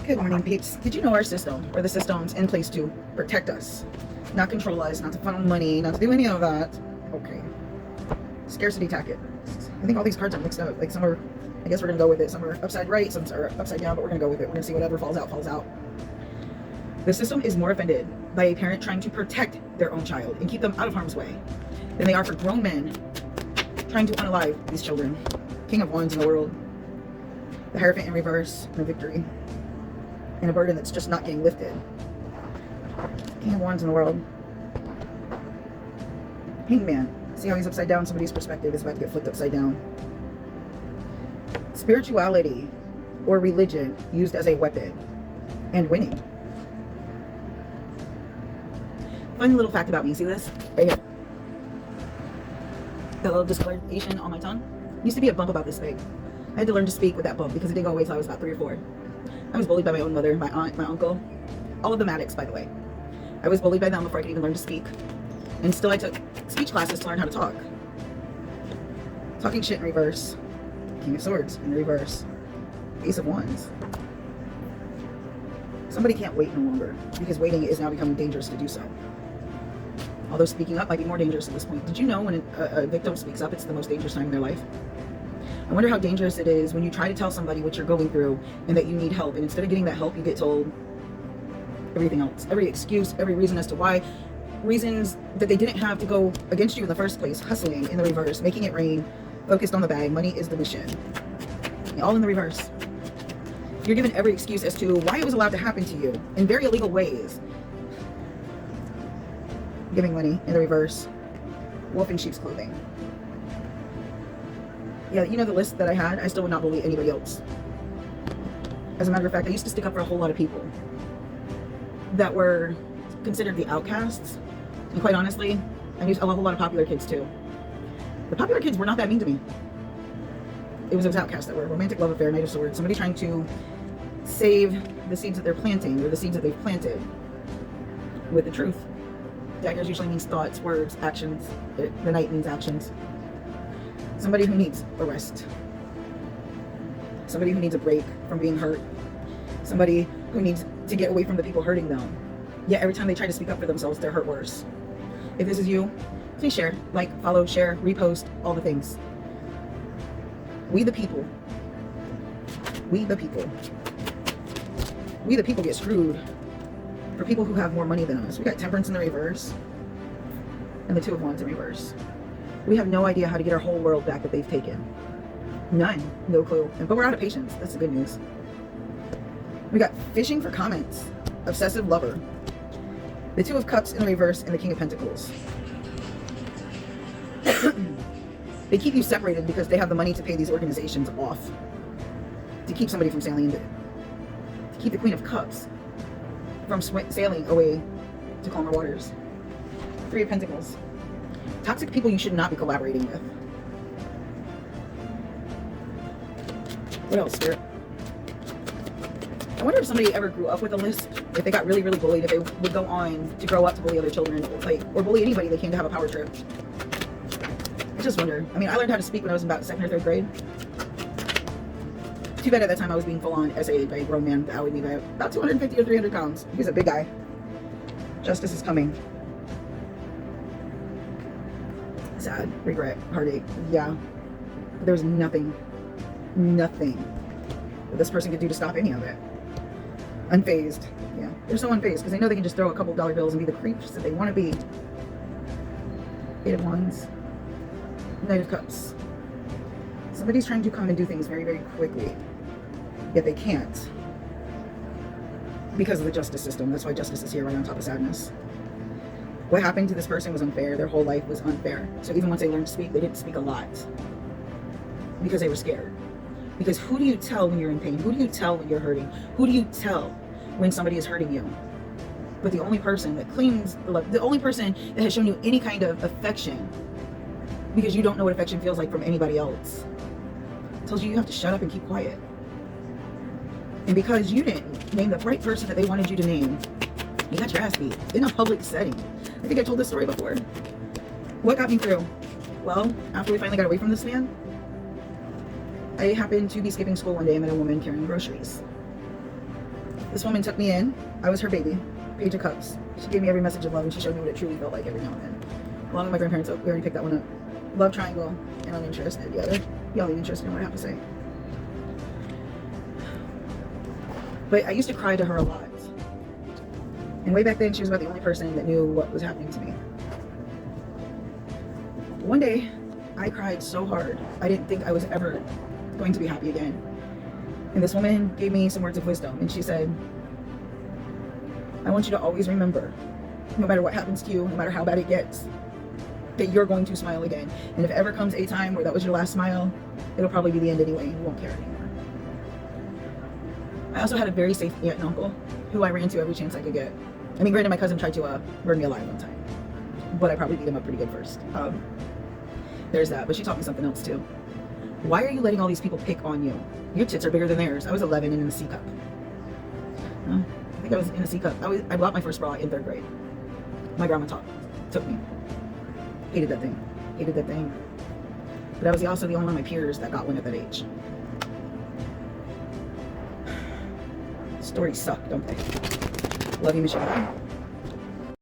Good morning, peeps. Did you know our system, or the systems in place to protect us, not control us, not to funnel money, not to do any of that? Okay. Scarcity tactic. I think all these cards are mixed up. Like some are, I guess we're gonna go with it. Some are upside right, some are upside down, but we're gonna go with it. We're gonna see whatever falls out, falls out. The system is more offended by a parent trying to protect their own child and keep them out of harm's way than they are for grown men trying to unalive these children. King of Wands in the world. The Hierophant in reverse, and a victory. And a burden that's just not getting lifted. King of Wands in the world. Hangman. See how he's upside down? Somebody's perspective is about to get flipped upside down. Spirituality or religion used as a weapon and winning. Fun little fact about me. See this? Right here. That little discoloration on my tongue. Used to be a bump about this big. I had to learn to speak with that bump because it didn't go away until I was about 3 or 4. I was bullied by my own mother, my aunt, my uncle. All of the Maddox, by the way. I was bullied by them before I could even learn to speak. And still I took speech classes to learn how to talk. Talking shit in reverse. King of Swords in reverse. Ace of Wands. Somebody can't wait no longer because waiting is now becoming dangerous to do so. Although speaking up might be more dangerous at this point. Did you know when a victim speaks up, it's the most dangerous time in their life? I wonder how dangerous it is when you try to tell somebody what you're going through and that you need help, and instead of getting that help, you get told everything else. Every excuse, every reason as to why. Reasons that they didn't have to go against you in the first place. Hustling in the reverse, making it rain, focused on the bag, money is the mission. All in the reverse. You're given every excuse as to why it was allowed to happen to you in very illegal ways. Giving money in the reverse. Wolf in sheep's clothing. Yeah, you know the list that I had? I still would not bully anybody else. As a matter of fact, I used to stick up for a whole lot of people that were considered the outcasts. And quite honestly, I knew a whole lot of popular kids too. The popular kids were not that mean to me. It was those outcasts that were romantic love affair, Knight of Swords, somebody trying to save the seeds that they're planting, or the seeds that they've planted with the truth. Daggers usually means thoughts, words, actions. The Knight means actions. Somebody who needs a rest. Somebody who needs a break from being hurt. Somebody who needs to get away from the people hurting them. Yet every time they try to speak up for themselves, they're hurt worse. If this is you, please share, like, follow, share, repost, all the things. We the people. We the people. We the people get screwed for people who have more money than us. We got Temperance in the reverse and the Two of Wands in reverse. We have no idea how to get our whole world back that they've taken. None. No clue. But we're out of patience. That's the good news. We got fishing for comments. Obsessive lover. The Two of Cups in the reverse and the King of Pentacles. They keep you separated because they have the money to pay these organizations off. To keep somebody from sailing into it. To keep the Queen of Cups from sailing away to calmer waters. Three of Pentacles. Toxic people you should not be collaborating with. What else, Spirit? I wonder if somebody ever grew up with a lisp, if they got really, really bullied, if they would go on to grow up to bully other children, or bully anybody they came to have a power trip. I just wonder. I mean, I learned how to speak when I was about 2nd or 3rd grade. Too bad at that time I was being full-on essayed by a grown man that outweighed me by about 250 or 300 pounds. He's a big guy. Justice is coming. Sad, regret, heartache. Yeah. But there was nothing that this person could do to stop any of it. Unfazed. Yeah. They're so unfazed because they know they can just throw a couple dollar bills and be the creeps that they want to be. Eight of Wands. Knight of Cups. Somebody's trying to come and do things very, very quickly. Yet they can't. Because of the justice system. That's why justice is here right on top of sadness. What happened to this person was unfair. Their whole life was unfair. So even once they learned to speak, they didn't speak a lot. Because they were scared. Because who do you tell when you're in pain? Who do you tell when you're hurting? Who do you tell when somebody is hurting you? But the only person that claims the love, the only person that has shown you any kind of affection, because you don't know what affection feels like from anybody else, tells you have to shut up and keep quiet. And because you didn't name the right person that they wanted you to name, you got your ass beat in a public setting. I think I told this story before. What got me through? Well, after we finally got away from this man, I happened to be skipping school one day and met a woman carrying groceries. This woman took me in. I was her baby, page of cups. She gave me every message of love, and she showed me what it truly felt like every now and then. Along with my grandparents, we already picked that one up. Love triangle and uninterested. Yeah, they're yelling interested in what I have to say. But I used to cry to her a lot. And way back then, she was about the only person that knew what was happening to me. One day, I cried so hard, I didn't think I was ever going to be happy again. And this woman gave me some words of wisdom, and she said, I want you to always remember, no matter what happens to you, no matter how bad it gets, that you're going to smile again. And if ever comes a time where that was your last smile, it'll probably be the end anyway, and you won't care anymore. I also had a very safe aunt and uncle who I ran to every chance I could get. I mean, granted, my cousin tried to burn me alive one time, but I probably beat him up pretty good first. There's that, but she taught me something else too. Why are you letting all these people pick on you? Your tits are bigger than theirs. I was 11 and in a C cup. I think I was in a C cup. I bought my first bra in 3rd grade. My grandma took me. Hated that thing. Hated that thing. But I was also the only one of my peers that got one at that age. Stories suck, don't they? Love you, Michelle.